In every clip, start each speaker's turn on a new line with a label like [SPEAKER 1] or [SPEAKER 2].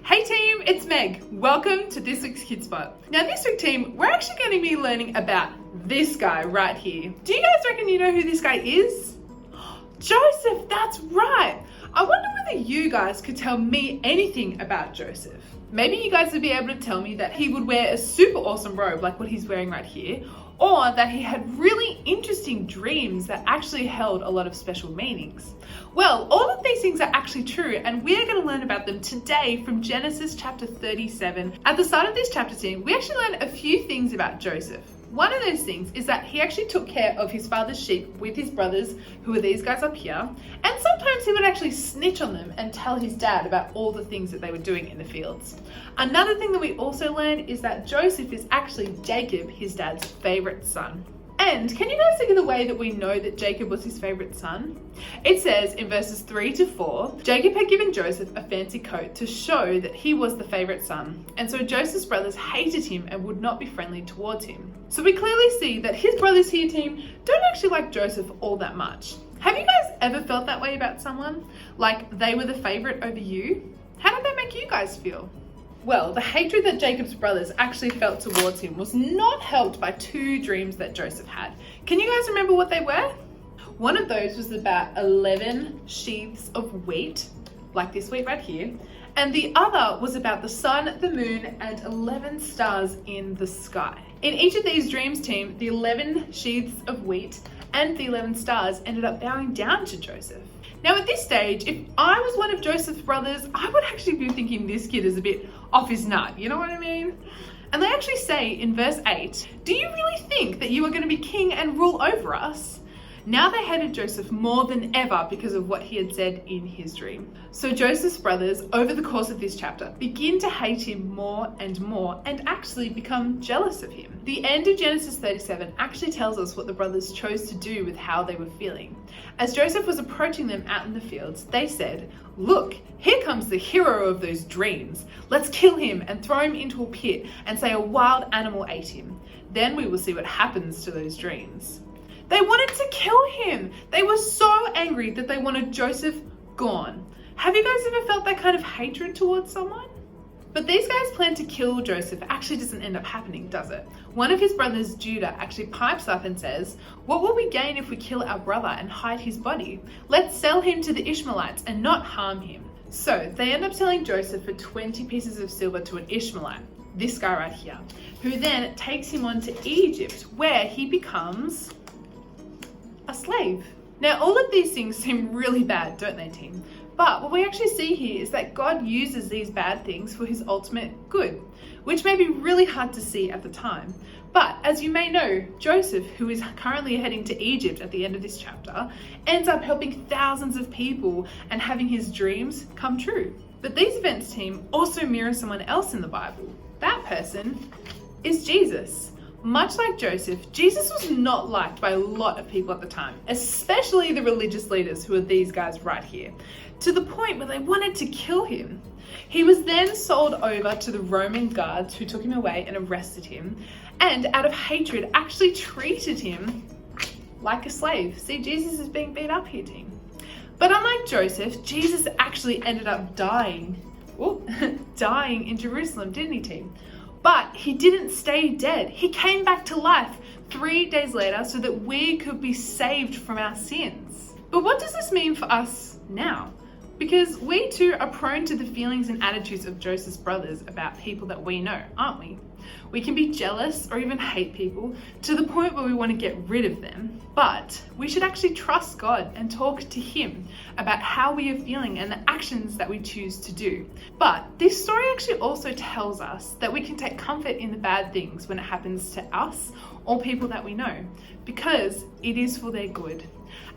[SPEAKER 1] Hey team, it's Meg. Welcome to this week's Kidspot. Now this week team, we're actually going to be learning about this guy right here. Do you guys reckon you know who this guy is? Joseph, that's right. I wonder whether you guys could tell me anything about Joseph. Maybe you guys would be able to tell me that he would wear a super awesome robe like what he's wearing right here, or that he had really interesting dreams that actually held a lot of special meanings. Well, all of these things are actually true, and we're going to learn about them today from Genesis chapter 37. At the start of this chapter team, we actually learn a few things about Joseph. One of those things is that he actually took care of his father's sheep with his brothers, who are these guys up here, and sometimes he would actually snitch on them and tell his dad about all the things that they were doing in the fields. Another thing that we also learn is that Joseph is actually Jacob, his dad's favorite son. And can you guys think of the way that we know that Jacob was his favorite son? It says in verses 3 to 4, Jacob had given Joseph a fancy coat to show that he was the favorite son. And so Joseph's brothers hated him and would not be friendly towards him. So we clearly see that his brothers here, team, don't actually like Joseph all that much. Have you guys ever felt that way about someone? Like they were the favorite over you? How did that make you guys feel? Well, the hatred that Jacob's brothers actually felt towards him was not helped by two dreams that Joseph had. Can you guys remember what they were? One of those was about 11 sheaves of wheat, like this wheat right here, and the other was about the sun, the moon, and 11 stars in the sky. In each of these dreams, team, the 11 sheaves of wheat and the 11 stars ended up bowing down to Joseph. Now at this stage, if I was one of Joseph's brothers, I would actually be thinking this kid is a bit off his nut, you know what I mean? And they actually say in verse 8, do you really think that you are going to be king and rule over us? Now they hated Joseph more than ever because of what he had said in his dream. So Joseph's brothers, over the course of this chapter, begin to hate him more and actually become jealous of him. The end of Genesis 37 actually tells us what the brothers chose to do with how they were feeling. As Joseph was approaching them out in the fields, they said, "Look, here comes the hero of those dreams. Let's kill him and throw him into a pit and say a wild animal ate him. Then we will see what happens to those dreams." They wanted to kill him. They were so angry that they wanted Joseph gone. Have you guys ever felt that kind of hatred towards someone? But these guys' plan to kill Joseph actually doesn't end up happening, does it? One of his brothers, Judah, actually pipes up and says, "What will we gain if we kill our brother and hide his body? Let's sell him to the Ishmaelites and not harm him." So they end up selling Joseph for 20 pieces of silver to an Ishmaelite, this guy right here, who then takes him on to Egypt, where he becomes a slave. Now all of these things seem really bad, don't they, team? But what we actually see here is that God uses these bad things for his ultimate good, which may be really hard to see at the time. But as you may know, Joseph, who is currently heading to Egypt at the end of this chapter, ends up helping thousands of people and having his dreams come true. But these events, team, also mirror someone else in the Bible. That person is Jesus. Much like Joseph, Jesus was not liked by a lot of people at the time, especially the religious leaders, who are these guys right here, to the point where they wanted to kill him. He was then sold over to the Roman guards, who took him away and arrested him, and out of hatred actually treated him like a slave. See, Jesus is being beat up here, team. But unlike Joseph, Jesus actually ended up dying in Jerusalem, didn't he, team? But he didn't stay dead. He came back to life 3 days later so that we could be saved from our sins. But what does this mean for us now? Because we too are prone to the feelings and attitudes of Joseph's brothers about people that we know, aren't we? We can be jealous or even hate people to the point where we want to get rid of them. But we should actually trust God and talk to him about how we are feeling and the actions that we choose to do. But this story actually also tells us that we can take comfort in the bad things when it happens to us or people that we know, because it is for their good.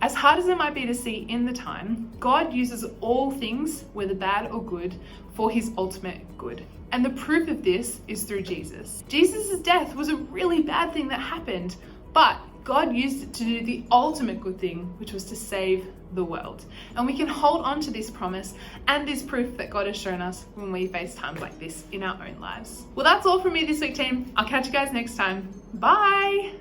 [SPEAKER 1] As hard as it might be to see in the time, God uses all things, whether bad or good, for his ultimate good. And the proof of this is through Jesus. Jesus' death was a really bad thing that happened, but God used it to do the ultimate good thing, which was to save the world. And we can hold on to this promise and this proof that God has shown us when we face times like this in our own lives. Well, that's all from me this week, team. I'll catch you guys next time. Bye!